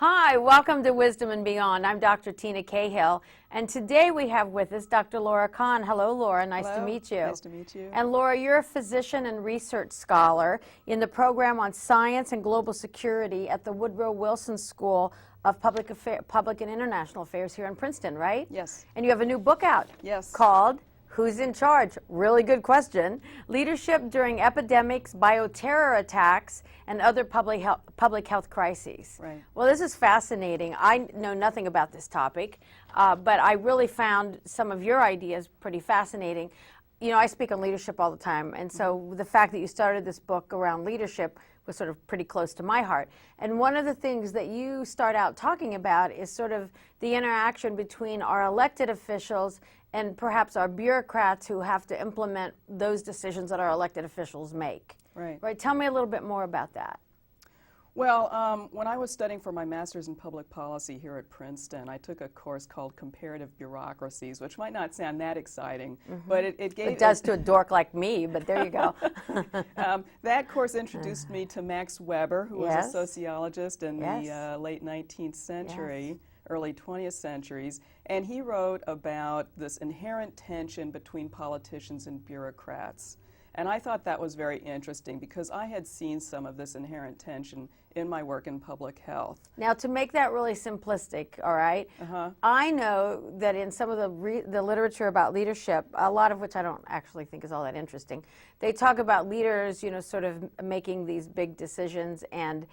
Hi, welcome to Wisdom and Beyond. I'm Dr. Teena Cahill, and today we have with us Dr. Laura Kahn. Hello, Laura. Nice to meet you. Nice to meet you. And Laura, you're a physician and research scholar in the program on science and global security at the Woodrow Wilson School of Public and International Affairs here in Princeton, right? Yes. And you have a new book out. Yes. Called Who's in Charge? Really good question. Leadership During Epidemics, Bioterror Attacks, and Other Public Health Crises. Right. Well, this is fascinating. I know nothing about this topic, but I really found some of your ideas pretty fascinating. You know, I speak on leadership all the time, and so the fact that you started this book around leadership was sort of pretty close to my heart. And one of the things that you start out talking about is sort of the interaction between our elected officials and perhaps our bureaucrats who have to implement those decisions that our elected officials make. Right. Right. Tell me a little bit more about that. Well, when I was studying for my master's in public policy here at Princeton, I took a course called Comparative Bureaucracies, which might not sound that exciting, but it gave... It does to a dork like me, but there you go. That course introduced me to Max Weber, who was Yes. a sociologist in Yes. the late 19th century. Yes. Early 20th centuries, and he wrote about this inherent tension between politicians and bureaucrats. And I thought that was very interesting because I had seen some of this inherent tension in my work in public health. Now, to make that really simplistic, all right, I know that in some of the literature about leadership, a lot of which I don't actually think is all that interesting, they talk about leaders, you know, sort of making these big decisions and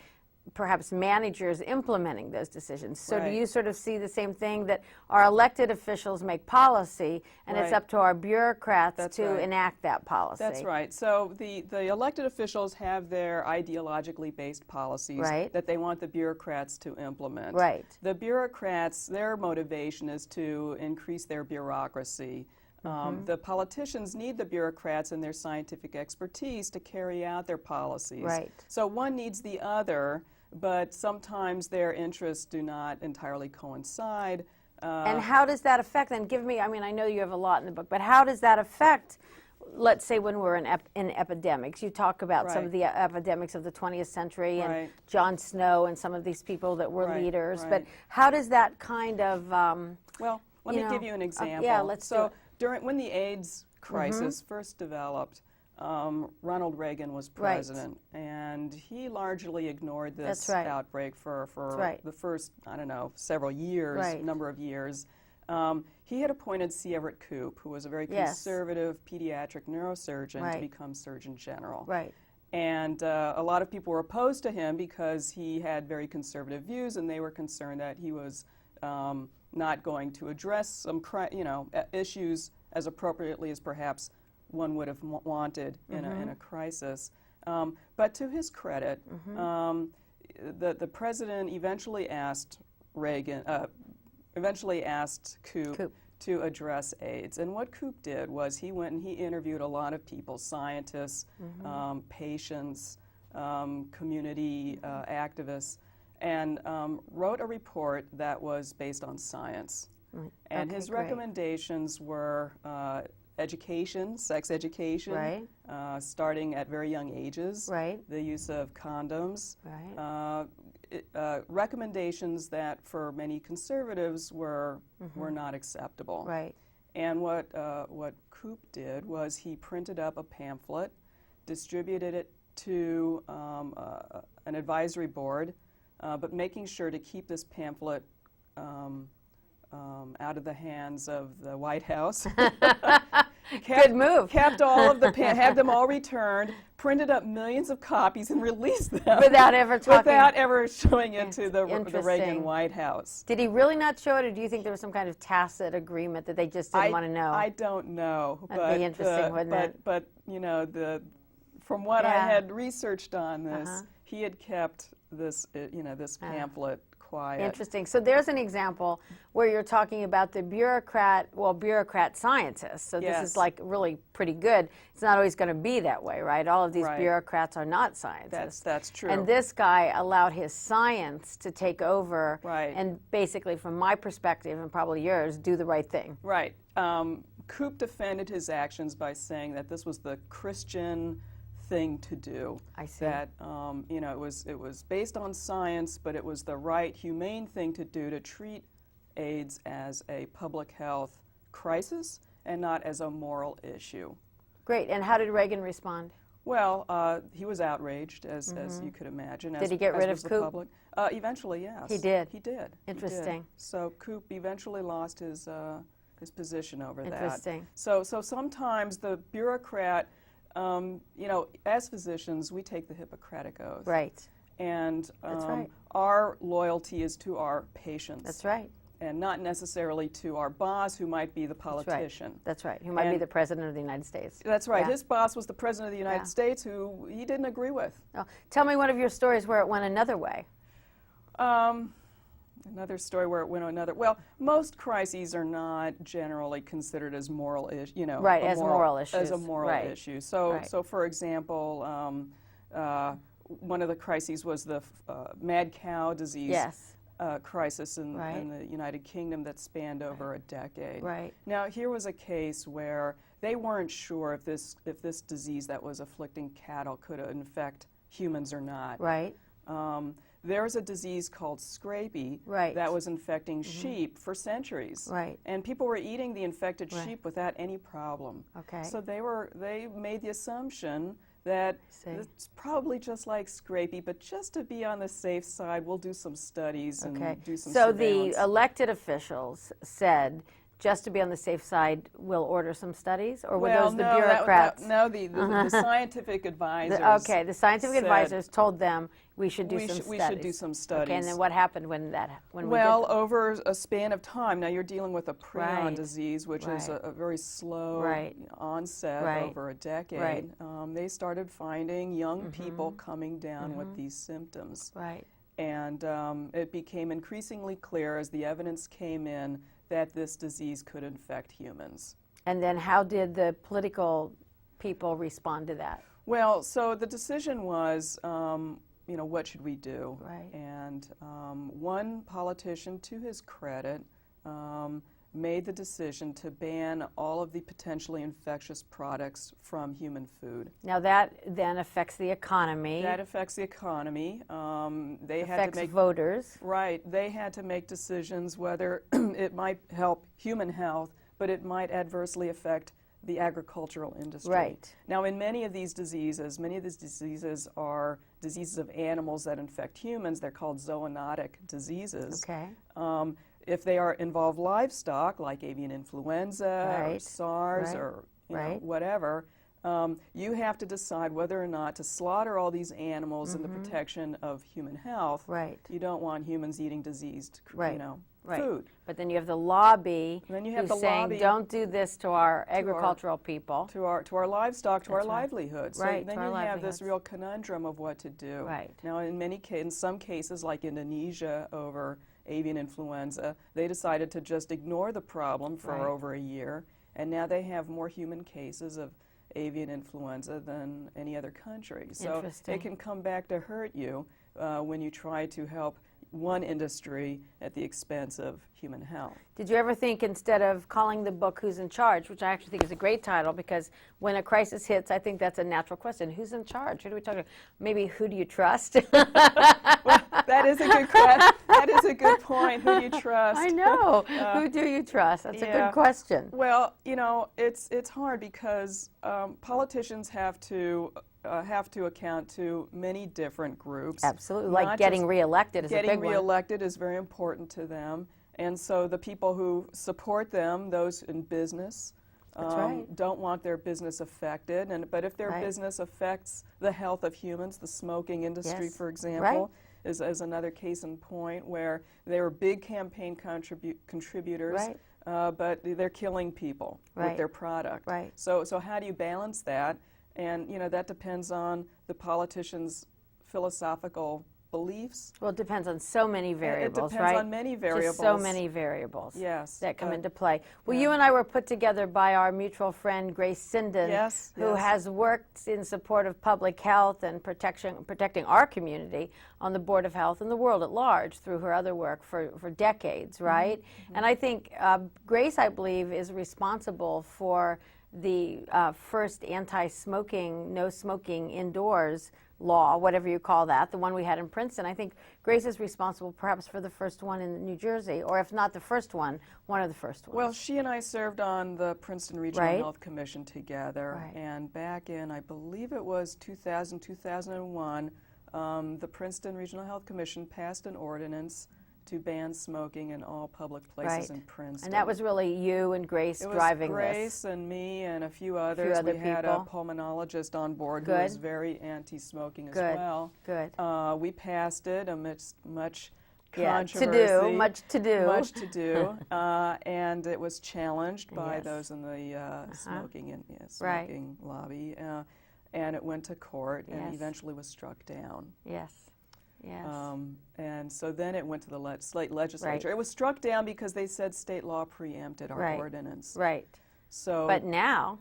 perhaps managers implementing those decisions. So Right. do you sort of see the same thing, that our elected officials make policy and it's Right. up to our bureaucrats That's to right. enact that policy? That's right. So the elected officials have their ideologically based policies Right. that they want the bureaucrats to implement. Right. The bureaucrats, their motivation is to increase their bureaucracy. The politicians need the bureaucrats and their scientific expertise to carry out their policies. Right. So one needs the other, but sometimes their interests do not entirely coincide. And how does that affect, then give me, I mean, I know you have a lot in the book, but how does that affect, let's say when we're in epidemics? You talk about some of the epidemics of the 20th century and Right. John Snow and some of these people that were Right, leaders, right. but how does that kind of, Well, let me give you an example. yeah, let's do it. When the AIDS crisis first developed, Ronald Reagan was Right. president, and he largely ignored this That's right. outbreak for That's right. the first, I don't know, several years, Right. number of years. He had appointed C. Everett Koop, who was a very Yes. conservative pediatric neurosurgeon, Right. to become Surgeon General. right, And a lot of people were opposed to him because he had very conservative views, and they were concerned that he was not going to address some issues as appropriately as perhaps one would have wanted in a crisis. But to his credit, the president eventually asked Koop to address AIDS. And what Koop did was he went and he interviewed a lot of people, scientists, patients, community activists, and wrote a report that was based on science. And Okay, his great. recommendations were education, sex education, Right. starting at very young ages, Right. the use of condoms, right, recommendations that for many conservatives were not acceptable. right, And what Koop did was he printed up a pamphlet, distributed it to an advisory board, but making sure to keep this pamphlet out of the hands of the White House. Good move. Kept all of the had them all returned, printed up millions of copies, and released them Without ever talking. without ever showing it to the Interesting. Reagan White House. Did he really not show it, or do you think there was some kind of tacit agreement that they just didn't want to know? I don't know. That'd be interesting, wouldn't it? But you know, from what I Yeah. had researched on this, he had kept this this pamphlet quiet. Interesting. So there's an example where you're talking about the bureaucrat scientists. So this is Yes. like really pretty good. It's not always going to be that way, right? All of these Right. bureaucrats are not scientists. That's true. And this guy allowed his science to take over Right. and basically, from my perspective and probably yours, do the right thing. Right. Koop defended his actions by saying that this was the Christian thing to do. I see. That you know, it was based on science, but it was the right, humane thing to do to treat AIDS as a public health crisis and not as a moral issue. Great. And how did Reagan respond? Well, he was outraged, as you could imagine. Did he get rid of Coop? Public. Eventually, yes. He did? He did. Interesting. He did. So Coop eventually lost his position over that. Interesting. So sometimes the bureaucrat, you know, as physicians, we take the Hippocratic Oath. Right. And That's right. our loyalty is to our patients. That's right. And not necessarily to our boss, who might be the politician. That's right. Who might be the President of the United States. That's right. Yeah. His boss was the President of the United Yeah. States, who he didn't agree with. Oh, tell me one of your stories where it went another way. Another story where it went another. Well, most crises are not generally considered as moral issues. You know, Right, as moral issues. As a moral Right. issue. So, Right. so for example, one of the crises was the mad cow disease. Yes. Crisis in Right. the United Kingdom that spanned over a decade. Right. Now, here was a case where they weren't sure if this disease that was afflicting cattle could infect humans or not. Right. There was a disease called scrapie Right. that was infecting sheep for centuries. Right. And people were eating the infected Right. sheep without any problem. Okay. So they made the assumption that see. it's probably just like scrapie, but just to be on the safe side, we'll do some studies Okay. and do some So surveillance. the elected officials said, just to be on the safe side, we'll order some studies, or were those the bureaucrats? The scientific advisors. Okay, the scientific said, advisors told them we should do some studies. We should do some studies. Okay, and then what happened when we Well, did them? over a span of time, now you're dealing with a prion Right. disease, which is Right. a very slow Right. onset Right. over a decade. Right. They started finding young people coming down with these symptoms. Right. And it became increasingly clear as the evidence came in that this disease could infect humans. And then how did the political people respond to that? Well, so the decision was, you know, what should we do? Right. And one politician, to his credit, made the decision to ban all of the potentially infectious products from human food. Now that then affects the economy. That affects the economy. They had affects to make voters. Right. They had to make decisions whether it might help human health, but it might adversely affect the agricultural industry. Right. Now, in many of these diseases are diseases of animals that infect humans. They're called zoonotic diseases. Okay. If they involve livestock, like avian influenza or Right. SARS Right. or you know, Right. whatever, you have to decide whether or not to slaughter all these animals in the protection of human health. Right. You don't want humans eating diseased, Right. you know, Right. food. But then you have the lobby And then you have who's the saying, lobby don't do this to our agricultural people. To our livestock, to our That's right. livelihoods. Right, So then to our you have this livelihoods. real conundrum of what to do. Right. Now, in some cases, like Indonesia over avian influenza, they decided to just ignore the problem for Right. over a year, and now they have more human cases of avian influenza than any other country. So Interesting. it can come back to hurt you when you try to help one industry at the expense of human health. Did you ever think, instead of calling the book Who's in Charge, which I actually think is a great title, because when a crisis hits, I think that's a natural question. Who's in charge? Who do we talk to? Maybe who do you trust? Well, that is a good question. That is a good point. Who do you trust? I know. Who do you trust? That's a yeah. good question. Well, you know, it's hard because politicians have to account to many different groups. Absolutely. Not Like getting just- reelected is a big Getting one. reelected is very important to them. And so the people who support them, those in business, That's right. don't want their business affected. But if their Right. business affects the health of humans, the smoking industry, Yes. for example, is another case in point where they were big campaign contributors, Right. but they're killing people Right. with their product. Right. So how do you balance that? And you know, that depends on the politician's philosophical beliefs. Well, it depends on so many variables, It right? depends on many variables. Just so many variables Yes, that come but- into play. Well, yeah. you and I were put together by our mutual friend, Grace Sinden, Yes, who yes. has worked in support of public health and protecting our community on the Board of Health and the world at large through her other work for decades, right? And I think Grace, I believe, is responsible for the first anti-smoking, no smoking indoors law, whatever you call that, the one we had in Princeton. I think Grace is responsible perhaps for the first one in New Jersey, or if not the first one of the first ones. Well, she and I served on the Princeton Regional Right. Health Commission together, Right. and back in, I believe it was 2000, 2001, the Princeton Regional Health Commission passed an ordinance to ban smoking in all public places Right. in Princeton. And that was really you and Grace driving It was Grace this. and me and a few others. other We had a people. pulmonologist on board who Good. was very anti-smoking as Good. well. Good. We passed it amidst much Yeah, controversy. much to do. Much to do. And it was challenged by Yes. those in the smoking and Right. smoking lobby. And it went to court and Yes. eventually was struck down. Yes. Yes. And so then it went to the state legislature. Right. It was struck down because they said state law preempted our Right. ordinance. Right. So, But now,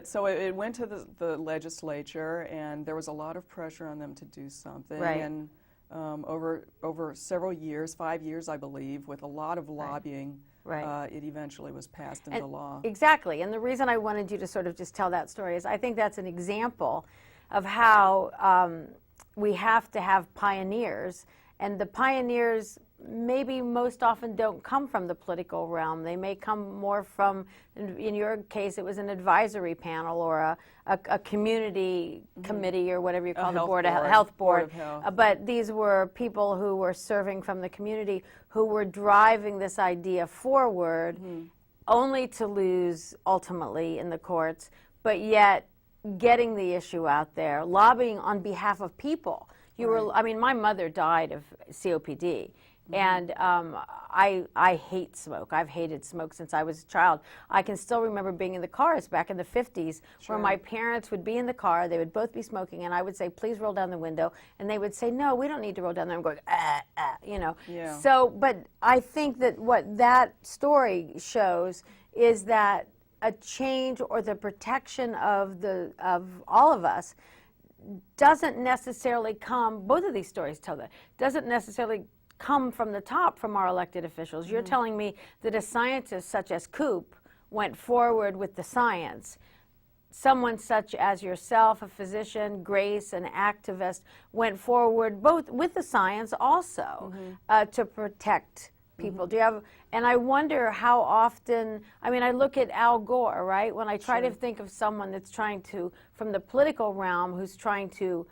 so it went to the legislature, and there was a lot of pressure on them to do something. Right. And over several years, 5 years, I believe, with a lot of lobbying, Right. it eventually was passed into law. exactly. And the reason I wanted you to sort of just tell that story is I think that's an example of how we have to have pioneers. And the pioneers maybe most often don't come from the political realm. They may come more from, in your case, it was an advisory panel or a community committee or whatever you call the health board. Board of Health. But these were people who were serving from the community who were driving this idea forward, only to lose ultimately in the courts, but yet getting the issue out there, lobbying on behalf of people. You were, I mean, my mother died of COPD, and I hate smoke. I've hated smoke since I was a child. I can still remember being in the cars back in the 50s where my parents would be in the car, they would both be smoking, and I would say, please roll down the window, and they would say, no, we don't need to roll down. I'm going, you know. Yeah. So, but I think that what that story shows is that a change or the protection of all of us doesn't necessarily come, both of these stories tell that, doesn't necessarily come from the top from our elected officials. You're telling me that a scientist such as Coop went forward with the science. Someone such as yourself, a physician, Grace, an activist, went forward both with the science also to protect people. Do you have, and I wonder how often, I mean, I look at Al Gore, right? When I try to think of someone that's trying to, from the political realm, who's trying to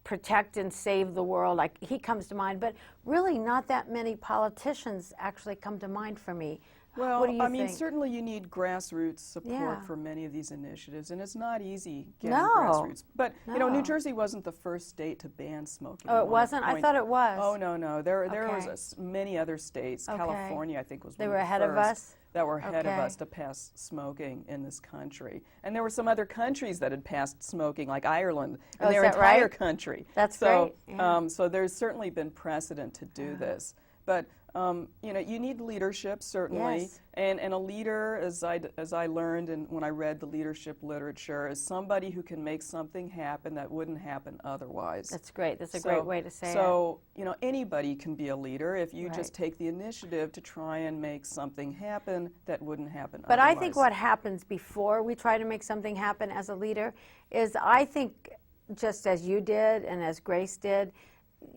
protect and save the world, like he comes to mind, but really not that many politicians actually come to mind for me. Well, what do you I mean, think? certainly you need grassroots support Yeah. for many of these initiatives, and it's not easy getting No. grassroots. But you know, No. New Jersey wasn't the first state to ban smoking. Oh, at it one wasn't? I point. thought it was. Oh no, there was Okay. many other states. Okay. California, I think, was They one were of the ahead of first us? that were ahead of Okay. us to pass smoking in this country. And there were some other countries that had passed smoking, like Ireland, Oh, in is their that entire right? country. That's so, great, yeah. So there's certainly been precedent to do this. But you know, you need leadership, certainly, Yes. and a leader, as I learned and when I read the leadership literature, is somebody who can make something happen that wouldn't happen otherwise. That's great. That's a great way to say it. So, you know, anybody can be a leader if you Right. just take the initiative to try and make something happen that wouldn't happen But otherwise. I think what happens before we try to make something happen as a leader is I think, just as you did and as Grace did,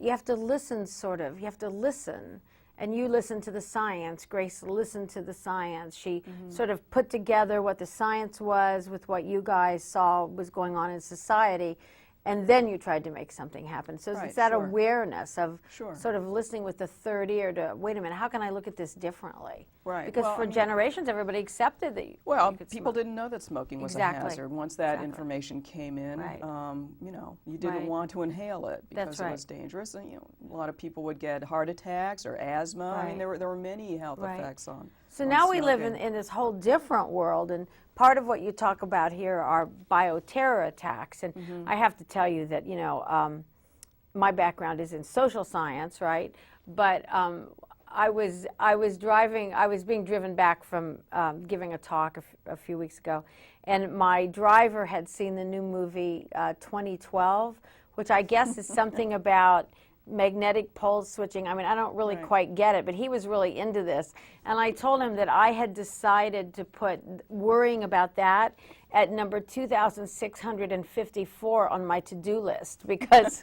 you have to listen, sort of. You have to listen. And you listen to the science. Grace listened to the science. She sort of put together what the science was with what you guys saw was going on in society. And then you tried to make something happen. So Right, it's that sure. awareness of Sure. sort of listening with the third ear to, wait a minute, how can I look at this differently? Right. Because Well, for I mean- generations, everybody accepted that you could people smoke. didn't know that smoking was Exactly. a hazard. Once that Exactly. information came in, Right. you know, you didn't Right. want to inhale it because That's it right. was dangerous. And you know, a lot of people would get heart attacks or asthma. I mean, Right. there were many health Right. effects on. So on now we live smoking. in this whole different world, and part of what you talk about here are bioterror attacks. And I have to tell you that, you know, my background is in social science, right? But I was being driven back from giving a talk a few weeks ago, and my driver had seen the new movie 2012, which I guess is something about magnetic pole switching. I mean, I don't really Right. quite get it, but he was really into this. And I told him that I had decided to put worrying about that at number 2,654 on my to-do list because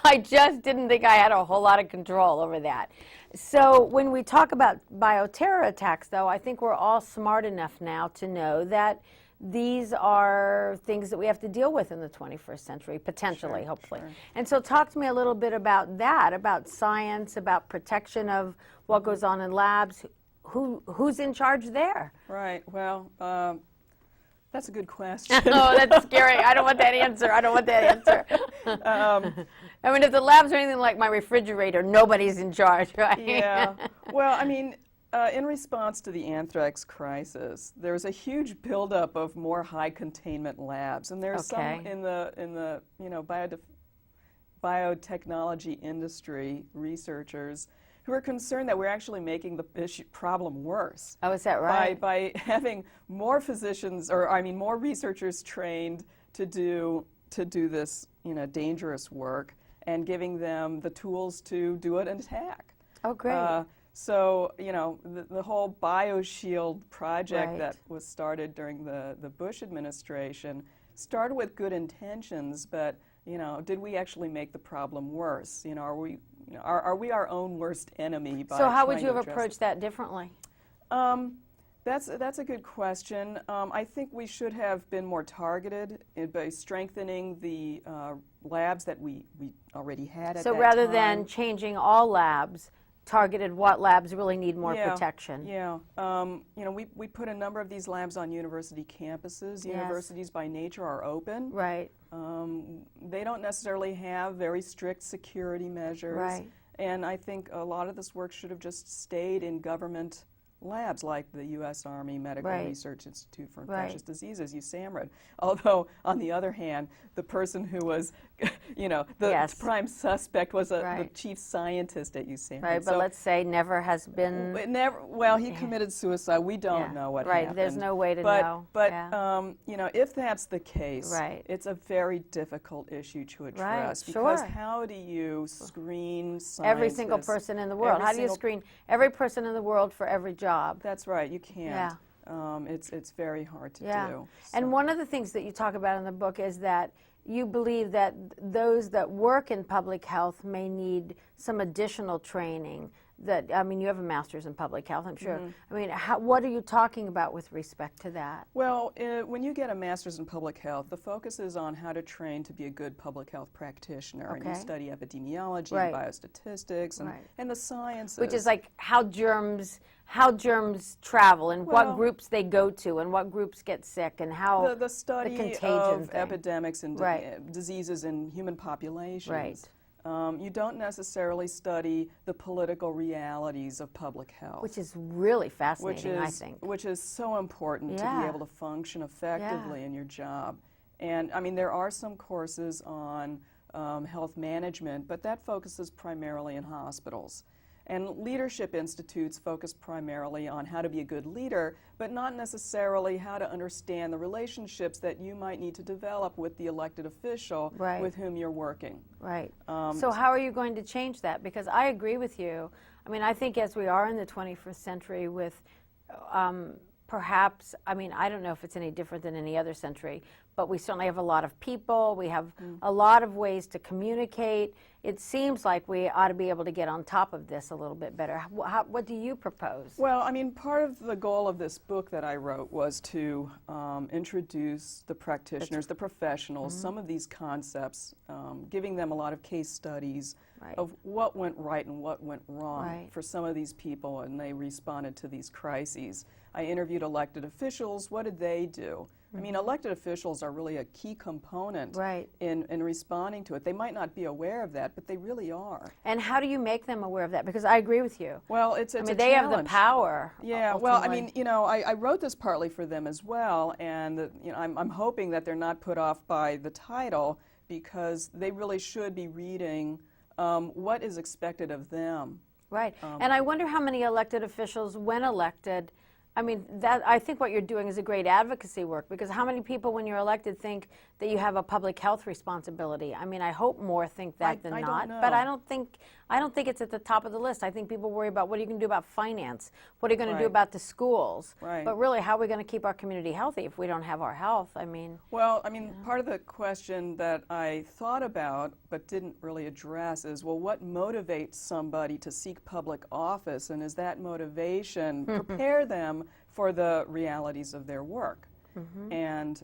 I just didn't think I had a whole lot of control over that. So when we talk about bioterror attacks, though, I think we're all smart enough now to know that these are things that we have to deal with in the 21st century, potentially, Sure, hopefully. sure. And so talk to me a little bit about that, about science, about protection of what goes on in labs. Who's in charge there? Right. Well, that's a good question. Oh, that's scary. I don't want that answer. I don't want that answer. I mean, if the labs are anything like my refrigerator, nobody's in charge, right? Yeah. Well, I mean, in response to the anthrax crisis, there was a huge buildup of more high containment labs, and there's some Okay. in the biotechnology industry researchers who are concerned that we're actually making the problem worse. Oh, is that right? By having more physicians, or I mean, more researchers trained to do this, dangerous work, and giving them the tools to do an attack. Oh, great. So, the whole BioShield project Right. that was started during the Bush administration started with good intentions, but, did we actually make the problem worse? Are we our own worst enemy by So how would trying you to have address approached that differently? That's a good question. I think we should have been more targeted by strengthening the labs that we already had at So that rather time. than changing all labs, targeted what labs really need more protection. Yeah. We put a number of these labs on university campuses. Yes. Universities by nature are open. Right. They don't necessarily have very strict security measures. Right. And I think a lot of this work should have just stayed in government labs like the U.S. Army Medical Right. Research Institute for Right. Infectious Diseases, USAMRIID. Although, on the other hand, the person who was, the Yes. prime suspect was the Right. chief scientist at USAMRIID. Right, but let's say never has been. He committed suicide. We don't know what Right, happened. there's no way to but, know. But, Yeah. if that's the case, Right. it's a very difficult issue to address. Right, Because sure. how do you screen scientists? Every single person in the world. Every How do you single- screen every person in the world for every job? That's right, you can't. Yeah. It's very hard to Yeah. do. And So- one of the things that you talk about in the book is that you believe that those that work in public health may need some additional training. You have a master's in public health, I'm sure. Mm-hmm. I mean, what are you talking about with respect to that? Well, when you get a master's in public health, the focus is on how to train to be a good public health practitioner. And you Okay. study epidemiology, Right. and biostatistics, and, Right. and the sciences. Which is like how germs travel and Well- what groups they go to and what groups get sick and how the study contagion of thing. epidemics and Right. diseases in human populations. Right. You don't necessarily study the political realities of public health. which is really fascinating, I think. Which is so important to Yeah. be able to function effectively in your job. And I mean, there are some courses on health management, but that focuses primarily in hospitals. And leadership institutes focus primarily on how to be a good leader, but not necessarily how to understand the relationships that you might need to develop with the elected official Right. with whom you're working. Right. So how are you going to change that? Because I agree with you. I mean, I think as we are in the 21st century with perhaps, I mean, I don't know if it's any different than any other century, but we certainly have a lot of people. We have a lot of ways to communicate. It seems like we ought to be able to get on top of this a little bit better. What do you propose? Well, I mean, part of the goal of this book that I wrote was to introduce the practitioners, the professionals, some of these concepts, giving them a lot of case studies Right. of what went right and what went wrong Right. for some of these people, and they responded to these crises. I interviewed elected officials. What did they do? I mean, elected officials are really a key component Right. in responding to it. They might not be aware of that, but they really are. And how do you make them aware of that? Because I agree with you. Well, it's I mean, a they have the challenge. power. Yeah, well, I ultimately. mean, I wrote this partly for them as well, and I'm hoping that they're not put off by the title, because they really should be reading what is expected of them. Right. And I wonder how many elected officials, when elected, I mean, I think what you're doing is a great advocacy work, because how many people, when you're elected, think that you have a public health responsibility? I mean, I hope more think that than I not. don't know. But I don't think it's at the top of the list. I think people worry about what are you going to do about finance, what are you going to do Right. about the schools. Right. But really, how are we going to keep our community healthy if we don't have our health? I mean. Well, I mean, part of the question that I thought about but didn't really address is, well, what motivates somebody to seek public office, and is that motivation prepare them for the realities of their work? And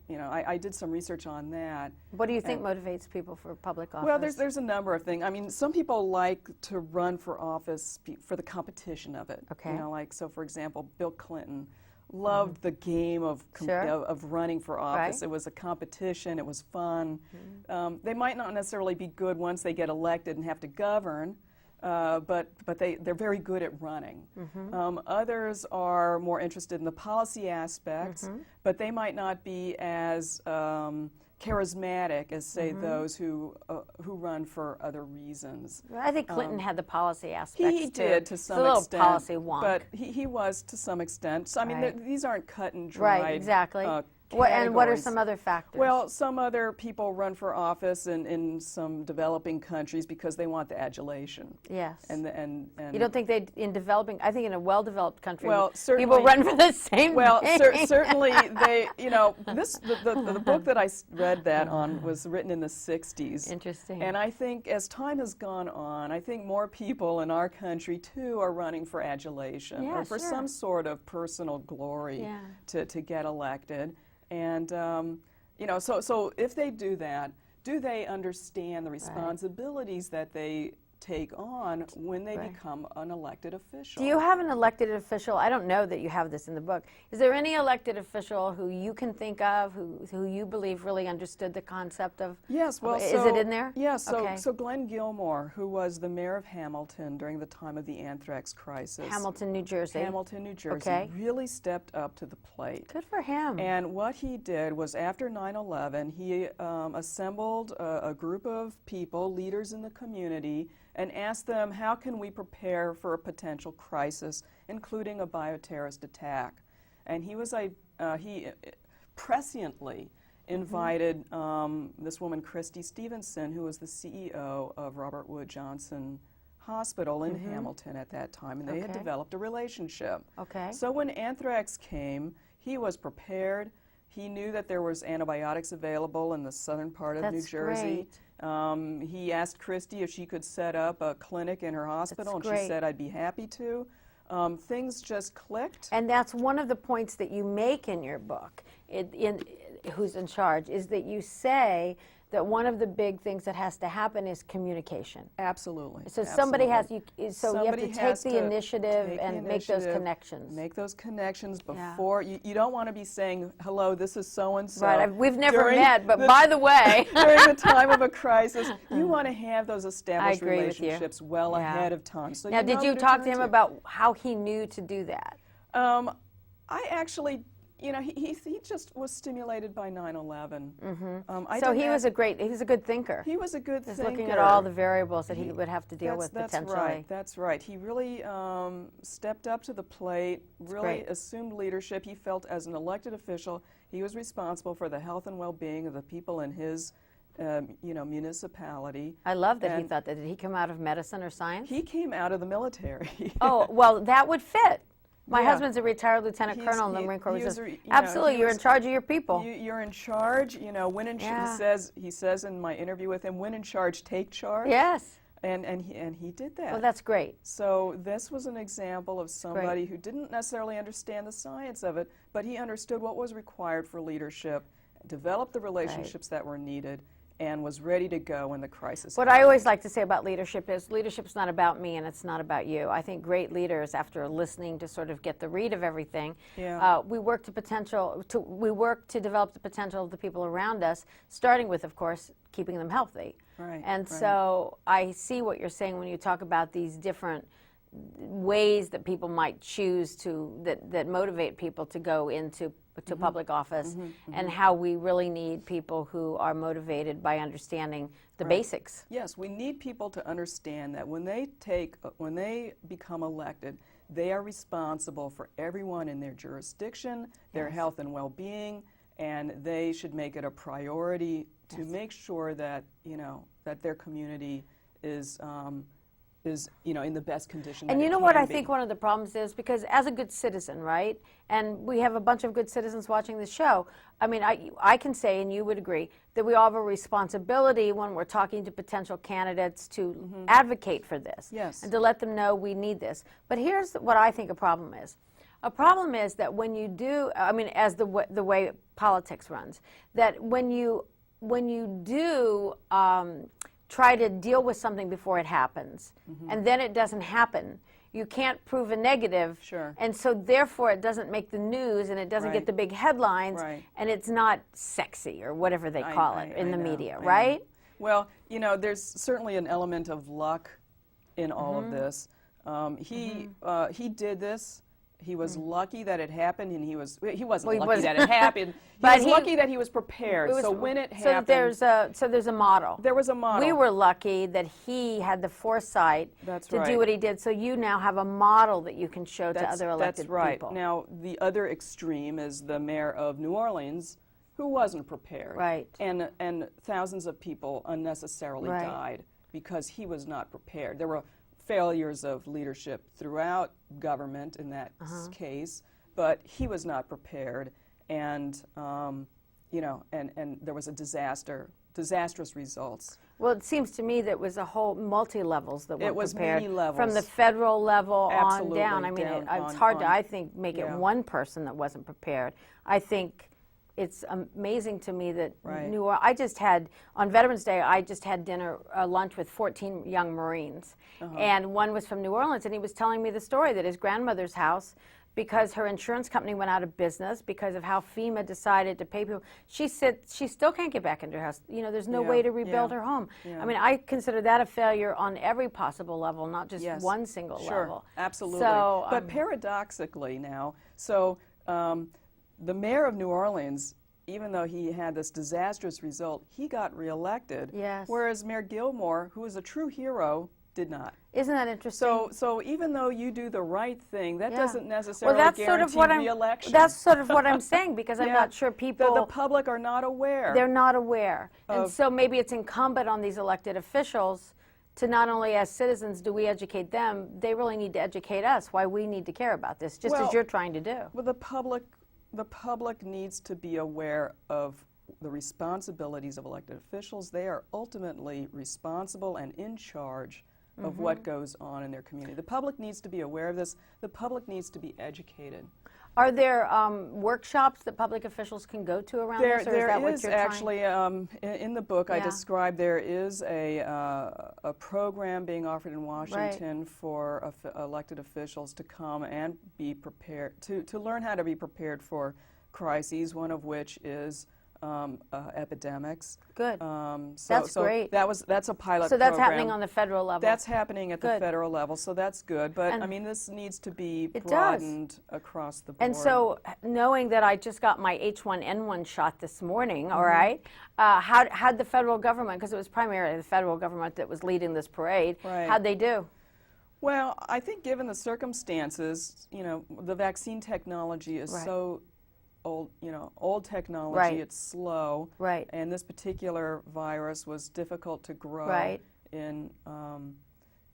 you know, I did some research on that. What do you think motivates people for public office? Well, there's a number of things. I mean, some people like to run for office for the competition of it. Okay. You know, like, so for example, Bill Clinton loved the game of running for office. Right. It was a competition. It was fun. They might not necessarily be good once they get elected and have to govern, but they're very good at running. Others are more interested in the policy aspects, but they might not be as charismatic as, say, those who run for other reasons. I think Clinton had the policy aspects He too. did to He's some a little extent, policy wonk. but he was to some extent. So I mean, Right. these aren't cut and dried. Right, exactly. And what are categories. some other factors? Well, some other people run for office in some developing countries because they want the adulation. yes. And You don't think in developing, I think in a well-developed country, Well, certainly- people run for the same well, thing. certainly they, you know, the book that I read that on was written in the 60s. Interesting. And I think as time has gone on, I think more people in our country too are running for adulation Yeah, or for sure. some sort of personal glory Yeah. to get elected. And you know, so if they do that, do they understand the responsibilities that they take on when they Right. become an elected official? Do you have an elected official? I don't know that you have this in the book. Is there any elected official who you can think of who you believe really understood the concept of? Yes, well, Is so, it in there? Yes, so, Okay. so Glenn Gilmore, who was the mayor of Hamilton during the time of the anthrax crisis. Hamilton, New Jersey. Hamilton, New Jersey, Okay. really stepped up to the plate. Good for him. And what he did was, after 9/11, he assembled a group of people, leaders in the community, and asked them, how can we prepare for a potential crisis, including a bioterrorist attack? And he presciently invited this woman, Christy Stevenson, who was the CEO of Robert Wood Johnson Hospital in Hamilton at that time, and they had Okay. developed a relationship. Okay. So when anthrax came, he was prepared. He knew that there was antibiotics available in the southern part of New That's Jersey. He asked Christy if she could set up a clinic in her hospital, and great. she said, I'd be happy to. Things just clicked. And that's one of the points that you make in your book, Who's in Charge, is that you say that one of the big things that has to happen is communication. Absolutely. So somebody has, absolutely. you have Somebody to take has the to initiative take and the make those initiative, connections. Make those connections Yeah. before. You don't want to be saying, hello, this is so-and-so. Right, we've never during met, but by the way. during the time of a crisis, you want to have those established agree with you. relationships well Yeah. ahead of time. So Now, you know did you who to talk to turn him about how he knew to do that? I actually, you know, he just was stimulated by 9/11. So he was a good thinker. He was a good Just thinker. looking at all the variables that he would have to deal with That's potentially. right. That's right. He really stepped up to the plate, really great. assumed leadership. He felt as an elected official, he was responsible for the health and well-being of the people in his municipality. I love that he And thought that. Did he come out of medicine or science? He came out of the military. Oh, well, that would fit. My Yeah. husband's a retired lieutenant He's- colonel in the he- Marine Corps. he He was says, a- you know, absolutely, he you're was- in charge of your people. You're in charge. You know, when in Yeah. he says in my interview with him, when in charge, take charge. Yes. And he did that. Well, that's great. So this was an example of somebody who didn't necessarily understand the science of it, but he understood what was required for leadership, developed the relationships that were needed, and was ready to go when the crisis What happened. I always like to say about leadership is leadership's not about me and it's not about you. I think great leaders, after listening to sort of get the read of everything, Yeah. we work to develop the potential of the people around us, starting with, of course, keeping them healthy. Right, And right. so I see what you're saying when you talk about these different ways that people might choose that motivate people to go into public office, and how we really need people who are motivated by understanding the basics. Yes, we need people to understand that when they become elected, they are responsible for everyone in their jurisdiction, their health and well-being, and they should make it a priority to make sure that, that their community is in the best condition. And that you it know what can I be. think one of the problems is, because as a good citizen, right, and we have a bunch of good citizens watching this show, I mean, I can say, and you would agree, that we all have a responsibility when we're talking to potential candidates to advocate for this. Yes. And to let them know we need this. But here's what I think a problem is. A problem is that when you do, I mean, as the way politics runs, that when you do try to deal with something before it happens, and then it doesn't happen, you can't prove a negative, Sure. and so therefore it doesn't make the news, and it doesn't get the big headlines, and it's not sexy, or whatever they call it in the media, right? Well, there's certainly an element of luck in all of this. He did this. He was lucky that it happened, and he wasn't lucky that it happened. He was lucky that he was prepared. So when it happened, there's a model. There was a model. We were lucky that he had the foresight to do what he did. So you now have a model that you can show to other elected people. That's right. Now the other extreme is the mayor of New Orleans, who wasn't prepared. Right. And thousands of people unnecessarily died because he was not prepared. There were failures of leadership throughout government in that case, but he was not prepared, and and there was a disastrous results. Well, it seems to me that it was a whole multi-levels that weren't prepared. Many levels. From the federal level on Absolutely, down. I mean, it's hard to, I think, make it one person that wasn't prepared. I think it's amazing to me that I just had, on Veterans Day, I just had dinner, lunch with 14 young Marines. And one was from New Orleans, and he was telling me the story that his grandmother's house, because her insurance company went out of business because of how FEMA decided to pay people, she said she still can't get back into her house. There's no way to rebuild her home. I mean, I consider that a failure on every possible level, not just one single level. Absolutely. So, but paradoxically now, the mayor of New Orleans, even though he had this disastrous result, he got reelected. Yes. Whereas Mayor Gilmore, who is a true hero, did not. Isn't that interesting? So even though you do the right thing, that doesn't necessarily that's guarantee sort of re-election. That's sort of what I'm saying, because I'm not sure people... The public are not aware. They're not aware. And so maybe it's incumbent on these elected officials to not only as citizens do we educate them, they really need to educate us why we need to care about this, just as you're trying to do. Well, the public needs to be aware of the responsibilities of elected officials. They are ultimately responsible and in charge of what goes on in their community. The public needs to be aware of this. The public needs to be educated. Are there workshops that public officials can go to around this, or is that what you're actually, in the book I described, there is a program being offered in Washington for elected officials to come and be prepared, to learn how to be prepared for crises, one of which is epidemics. Good. That's great. That's a pilot So that's program. happening on the federal level. That's happening at the federal level, so that's good. But I mean, this needs to be broadened across the board. And so, knowing that I just got my H1N1 shot this morning, all right, how'd the federal government, because it was primarily the federal government that was leading this parade, how'd they do? Well, I think given the circumstances, the vaccine technology is so old technology, it's slow, and this particular virus was difficult to grow in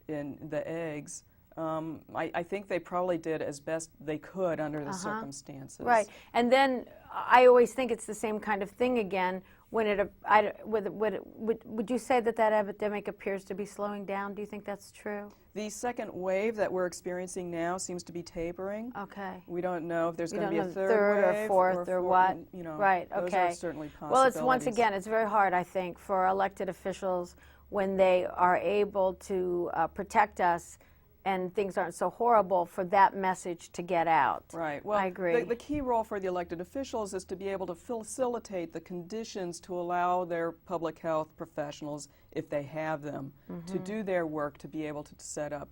the eggs. I think they probably did as best they could under the circumstances. Right, and then I always think it's the same kind of thing again. When would you say that epidemic appears to be slowing down? Do you think that's true? The second wave that we're experiencing now seems to be tapering. Okay. We don't know if there's going to be a third wave or fourth or what. Right. Okay. Those are certainly possibilities. Well, it's once again, it's very hard, I think, for elected officials when they are able to protect us and things aren't so horrible, for that message to get out. Right. Well, I agree. The key role for the elected officials is to be able to facilitate the conditions to allow their public health professionals, if they have them, to do their work, to be able to set up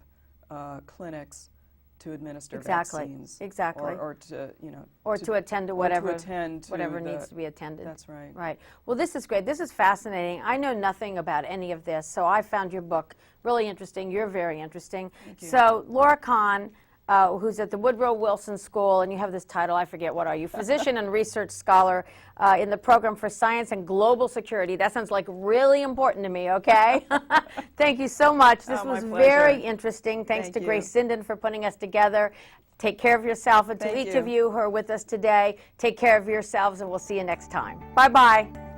clinics to administer vaccines. Exactly. Or to, or to attend to whatever whatever needs to be attended. That's right. Right. Well, this is great. This is fascinating. I know nothing about any of this, so I found your book really interesting. You're very interesting. Thank you. So, Laura Kahn, who's at the Woodrow Wilson School, and you have this title, I forget, what are you? Physician and research scholar in the program for science and global security. That sounds like really important to me, okay? Thank you so much. This was very interesting. Thanks to Grace Sinden for putting us together. Take care of yourself, and to each of you who are with us today, take care of yourselves, and we'll see you next time. Bye-bye.